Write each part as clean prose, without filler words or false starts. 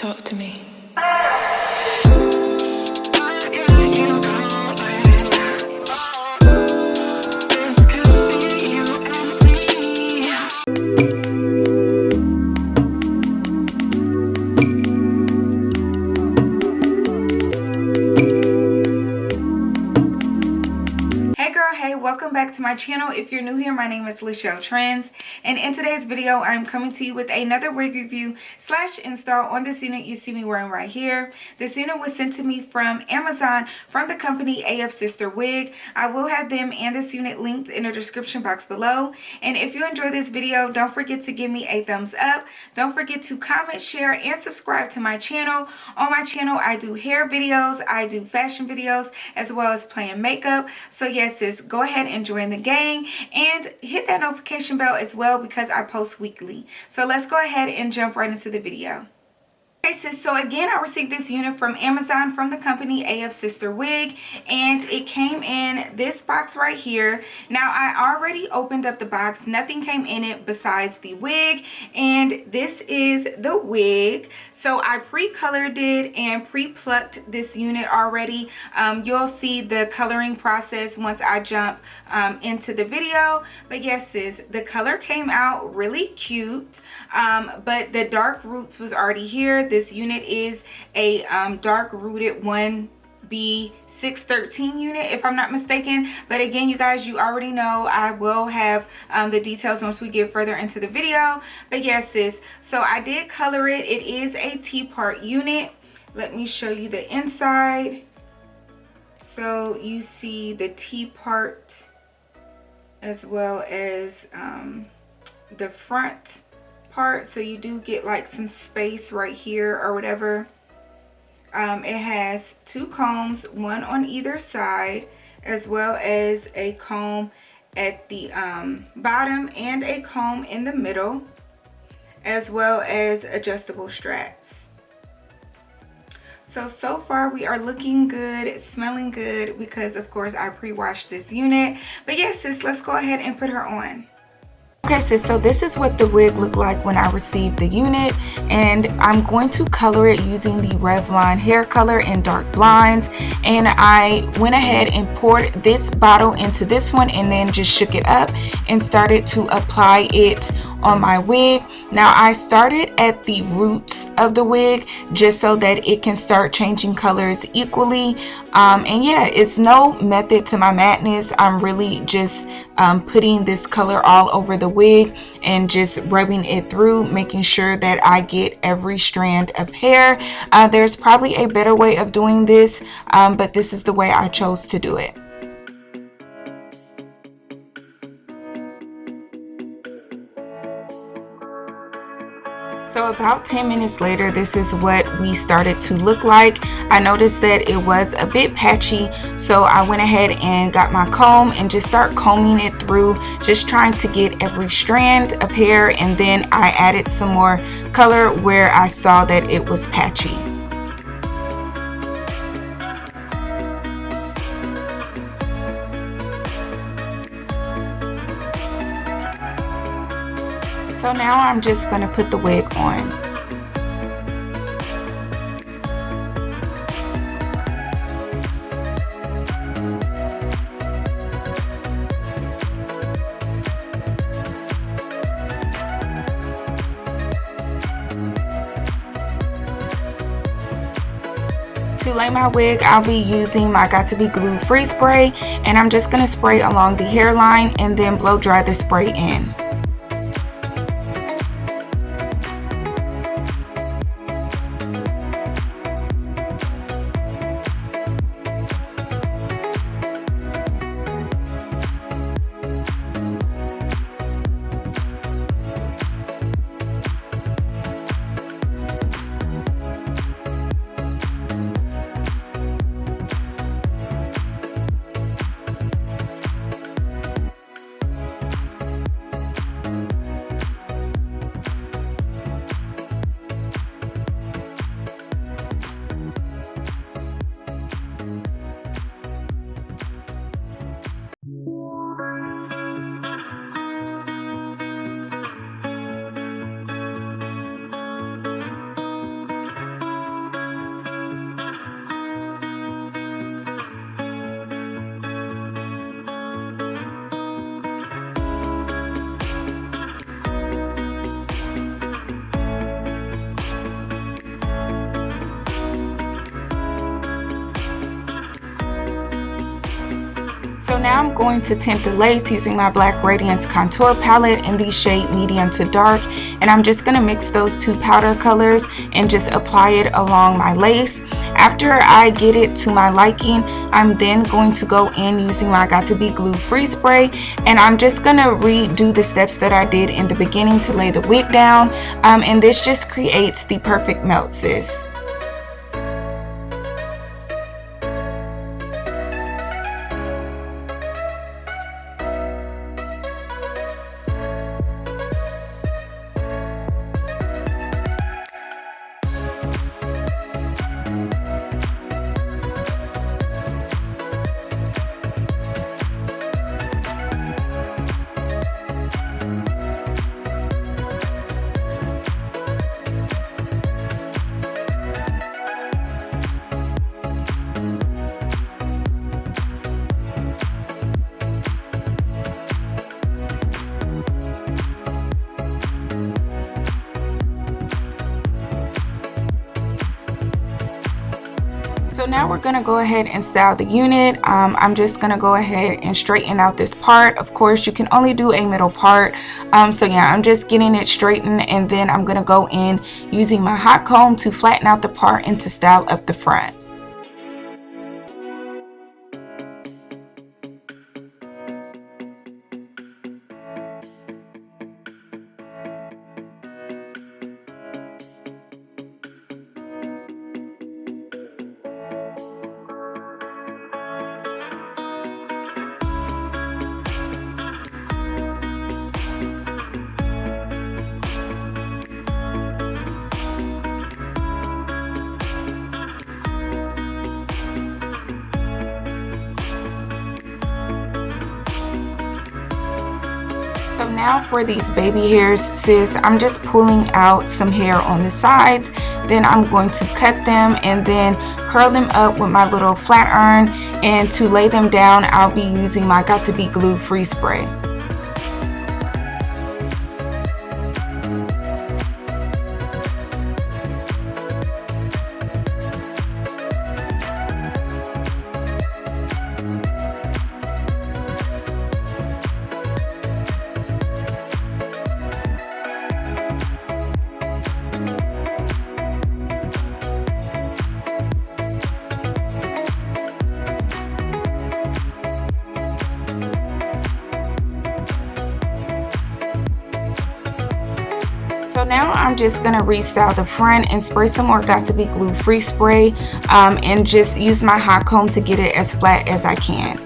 Talk to me. Welcome back to my channel. If you're new here, my name is lachelletrends, and in today's video I'm coming to you with another wig review / install on this unit you see me wearing right here. This unit was sent to me from Amazon from the company Afsisterwig. I will have them and this unit linked in the description box below. And if you enjoy this video, don't forget to give me a thumbs up. Don't forget to comment, share, and subscribe to my channel. On my channel I do hair videos, I do fashion videos, as well as playing makeup. So yes sis, go ahead and join the gang and hit that notification bell as well because I post weekly. So let's go ahead and jump right into the video. Okay sis, so again I received this unit from Amazon from the company Afsisterwig, and it came in this box right here. Now I already opened up the box, nothing came in it besides the wig, and this is the wig. So I pre-colored it and pre-plucked this unit already. You'll see the coloring process once I jump into the video. But yes sis, the color came out really cute, but the dark roots was already here. This unit is a dark rooted 1B613 unit if I'm not mistaken. But again you guys, you already know I will have the details once we get further into the video. But yes sis, so I did color it. It is a T-part unit. Let me show you the inside. So you see the T-part as well as the front part, so you do get like some space right here or whatever. It has two combs, one on either side, as well as a comb at the bottom and a comb in the middle, as well as adjustable straps. So far we are looking good, smelling good, because of course I pre-washed this unit. But yes sis, let's go ahead and put her on. Okay sis, so this is what the wig looked like when I received the unit, and I'm going to color it using the Revlon hair color in dark blinds. And I went ahead and poured this bottle into this one and then just shook it up and started to apply it on my wig. Now I started at the roots of the wig just so that it can start changing colors equally. And yeah, it's no method to my madness. I'm really just putting this color all over the wig and just rubbing it through, making sure that I get every strand of hair. There's probably a better way of doing this, but this is the way I chose to do it. So about 10 minutes later, this is what we started to look like. I noticed that it was a bit patchy, so I went ahead and got my comb and just start combing it through, just trying to get every strand of hair, and then I added some more color where I saw that it was patchy. So now I'm just going to put the wig on. To lay my wig, I'll be using my Got To Be Glue Free Spray, and I'm just going to spray along the hairline and then blow dry the spray in. now I'm going to tint the lace using my Black Radiance contour palette in the shade medium to dark, and I'm just going to mix those two powder colors and just apply it along my lace. After I get it to my liking, I'm then going to go in using my Got To Be Glue Free Spray, and I'm just going to redo the steps that I did in the beginning to lay the wig down, and this just creates the perfect melt, sis. So now we're going to go ahead and style the unit. I'm just going to go ahead and straighten out this part. Of course, you can only do a middle part. So yeah, I'm just getting it straightened, and then I'm going to go in using my hot comb to flatten out the part and to style up the front. So now for these baby hairs, sis, I'm just pulling out some hair on the sides. Then I'm going to cut them and then curl them up with my little flat iron. And to lay them down, I'll be using my Got To Be Glue Free Spray. So now I'm just going to restyle the front and spray some more Got To Be Glue Free Spray, and just use my hot comb to get it as flat as I can.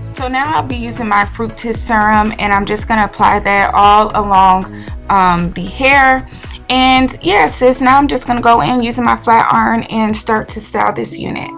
So now I'll be using my Fructis serum, and I'm just going to apply that all along the hair. And yeah, sis, now I'm just going to go in using my flat iron and start to style this unit.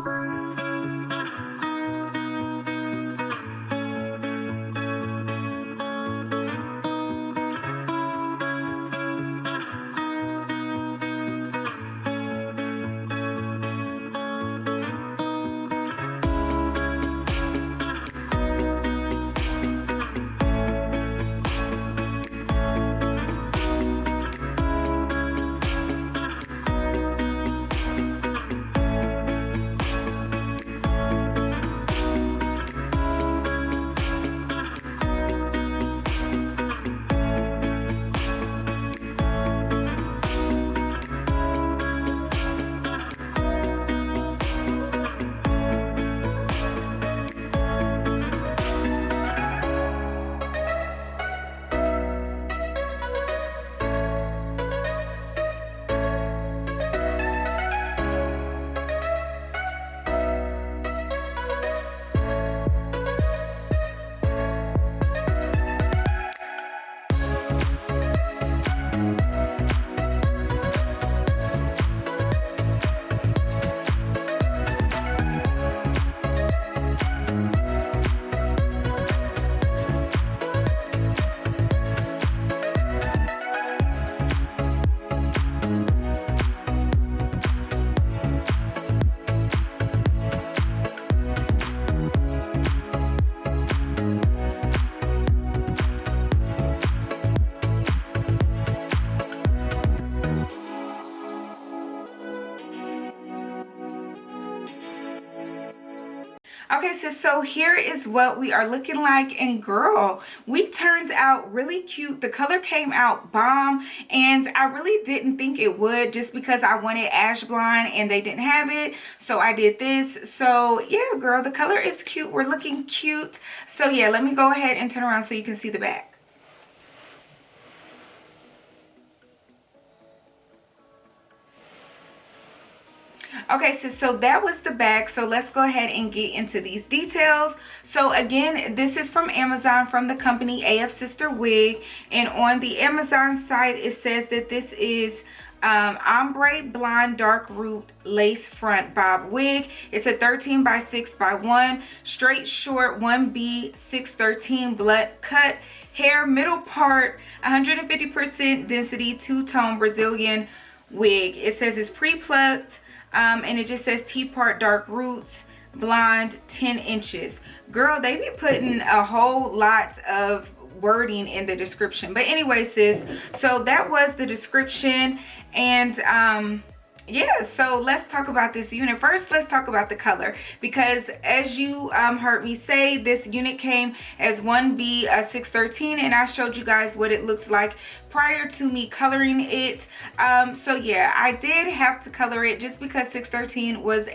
Okay, so here is what we are looking like, and girl, we turned out really cute. The color came out bomb, and I really didn't think it would, just because I wanted ash blonde and they didn't have it, so I did this. So yeah, girl, the color is cute. We're looking cute. So yeah, let me go ahead and turn around so you can see the back. Okay, so that was the back. So let's go ahead and get into these details. So again, this is from Amazon, from the company Afsisterwig, and on the Amazon site it says that this is ombre blonde dark root lace front bob wig. It's a 13 by 6 by 1 straight short 1B 613 blunt cut hair, middle part, 150% density two-tone Brazilian wig. It says it's pre-plucked. And it just says T-part dark roots, blonde, 10 inches. Girl, they be putting a whole lot of wording in the description. But anyway, sis, so that was the description. And yeah, so let's talk about this unit. First, let's talk about the color, because as you heard me say, this unit came as 1B 613, and I showed you guys what it looks like prior to me coloring it. So yeah, I did have to color it just because 613 was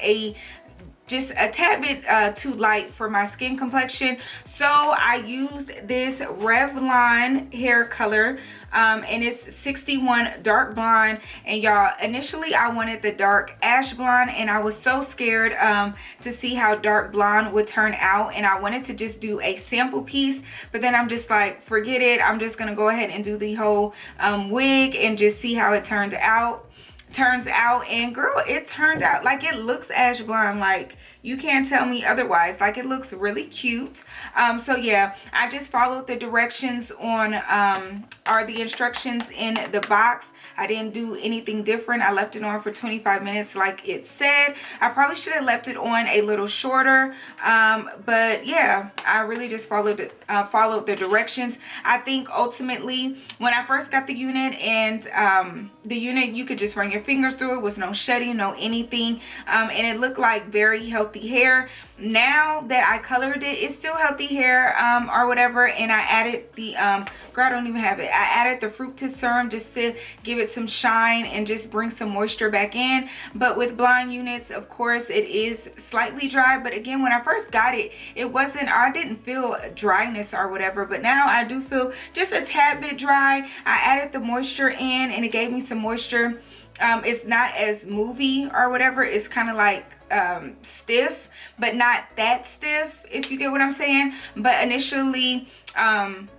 just a tad bit too light for my skin complexion. So I used this Revlon hair color, and it's 61 dark blonde. And y'all, initially I wanted the dark ash blonde, and I was so scared to see how dark blonde would turn out, and I wanted to just do a sample piece, but then I'm just like, forget it, I'm just gonna go ahead and do the whole wig and just see how it turns out. And girl, it turned out like, it looks ash blonde. Like, you can't tell me otherwise. Like, it looks really cute. So yeah, I just followed the directions on or the instructions in the box. I didn't do anything different. I left it on for 25 minutes like it said. I probably should have left it on a little shorter, but yeah, I really just followed the directions. I think ultimately, when I first got the unit, and the unit, you could just run your fingers through it, was no shedding, no anything, and it looked like very healthy hair. Now that I colored it, it's still healthy hair or whatever, and I added the girl, I don't even have it. I added the fructis serum just to give it some shine and just bring some moisture back in. But with blonde units, of course, it is slightly dry. But again, when I first got it, it wasn't, I didn't feel dryness or whatever, but now I do feel just a tad bit dry. I added the moisture in, and it gave me some moisture. It's not as movie or whatever. It's kind of like stiff, but not that stiff, if you get what I'm saying. But initially,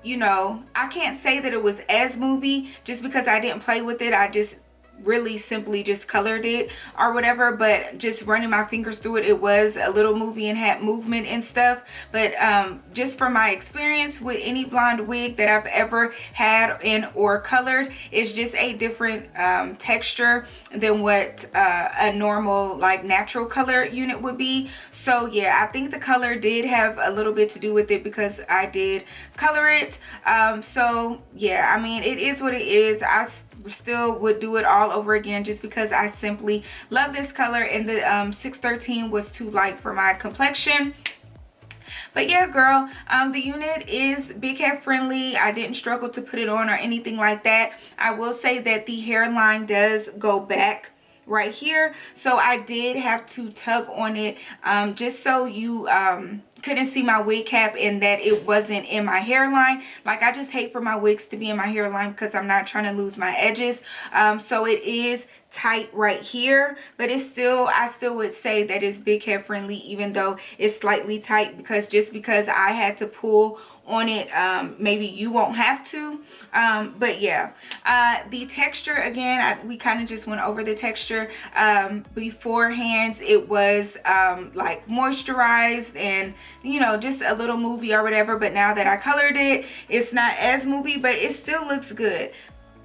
you know, I can't say that it was as movie just because I didn't play with it. I just really simply just colored it or whatever, but just running my fingers through it, it was a little movie and had movement and stuff. But just from my experience with any blonde wig that I've ever had and or colored, it's just a different texture than what a normal like natural color unit would be. So yeah, I think the color did have a little bit to do with it because I did color it. So yeah, I mean, it is what it is. I still would do it all over again just because I simply love this color, and the 613 was too light for my complexion. But yeah, girl, the unit is big head friendly. I didn't struggle to put it on or anything like that. I will say that the hairline does go back right here, so I did have to tug on it just so you couldn't see my wig cap and that it wasn't in my hairline. Like, I just hate for my wigs to be in my hairline because I'm not trying to lose my edges. So it is tight right here, but it's still, I still would say that it's big head friendly, even though it's slightly tight, because just because I had to pull on it, maybe you won't have to. But yeah, the texture, again, we kind of just went over the texture beforehand. It was like moisturized and, you know, just a little movie or whatever. But now that I colored it, it's not as movie, but it still looks good.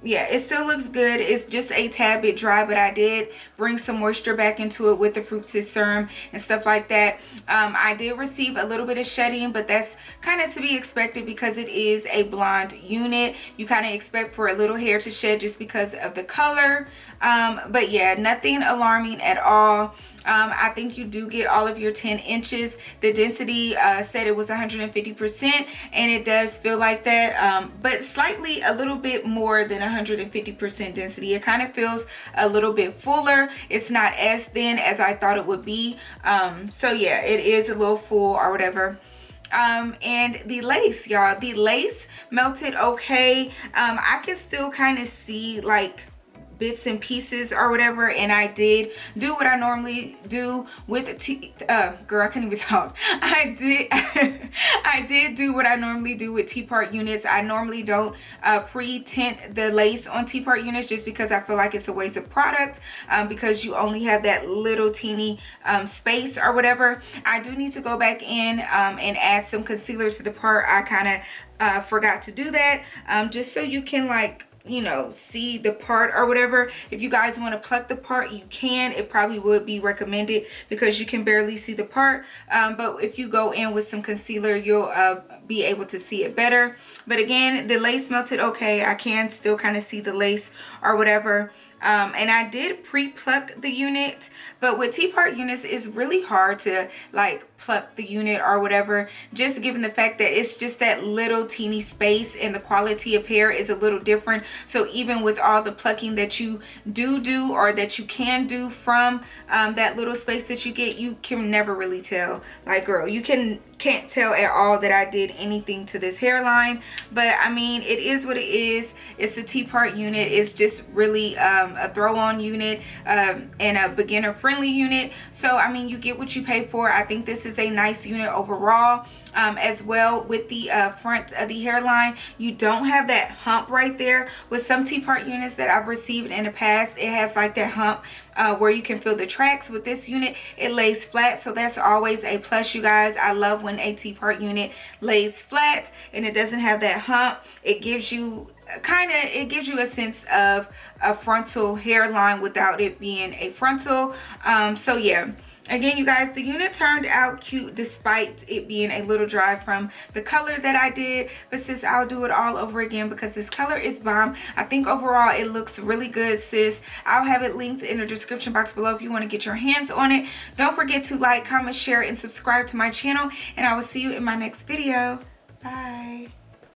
Yeah, it still looks good. It's just a tad bit dry, but I did bring some moisture back into it with the fructis serum and stuff like that. I did receive a little bit of shedding, but that's kind of to be expected because it is a blonde unit. You kind of expect for a little hair to shed just because of the color. But yeah, nothing alarming at all. I think you do get all of your 10 inches. The density said it was 150%, and it does feel like that, but slightly a little bit more than 150% density. It kind of feels a little bit fuller. It's not as thin as I thought it would be. So yeah, it is a little full or whatever. And the lace, y'all, the lace melted okay. I can still kind of see like bits and pieces or whatever, and I did do what I normally do with girl, I can't even talk. I did do what I normally do with T-part units. I normally don't pre-tint the lace on T-part units just because I feel like it's a waste of product, because you only have that little teeny space or whatever. I do need to go back in and add some concealer to the part. I kind of forgot to do that, just so you can like, you know, see the part or whatever. If you guys want to pluck the part, you can. It probably would be recommended because you can barely see the part, but if you go in with some concealer, you'll be able to see it better. But again, the lace melted okay. I can still kind of see the lace or whatever. And I did pre-pluck the unit, but with T-part units, it's really hard to like pluck the unit or whatever, just given the fact that it's just that little teeny space and the quality of hair is a little different. So even with all the plucking that you do or that you can do from that little space that you get, you can never really tell. Like, girl, you can't tell at all that I did anything to this hairline. But I mean, it is what it is. It's a T-part unit. It's just really a throw-on unit, and a beginner friendly unit. So I mean, you get what you pay for. I think this is a nice unit overall. As well, with the front of the hairline, you don't have that hump right there. With some T-part units that I've received in the past, it has like that hump where you can feel the tracks. With this unit, it lays flat, so that's always a plus, you guys. I love when a T-part unit lays flat and it doesn't have that hump. It gives you it gives you a sense of a frontal hairline without it being a frontal. So yeah, again, you guys, the unit turned out cute despite it being a little dry from the color that I did. But sis, I'll do it all over again because this color is bomb. I think overall it looks really good, sis. I'll have it linked in the description box below if you want to get your hands on it. Don't forget to like, comment, share, and subscribe to my channel, and I will see you in my next video. Bye.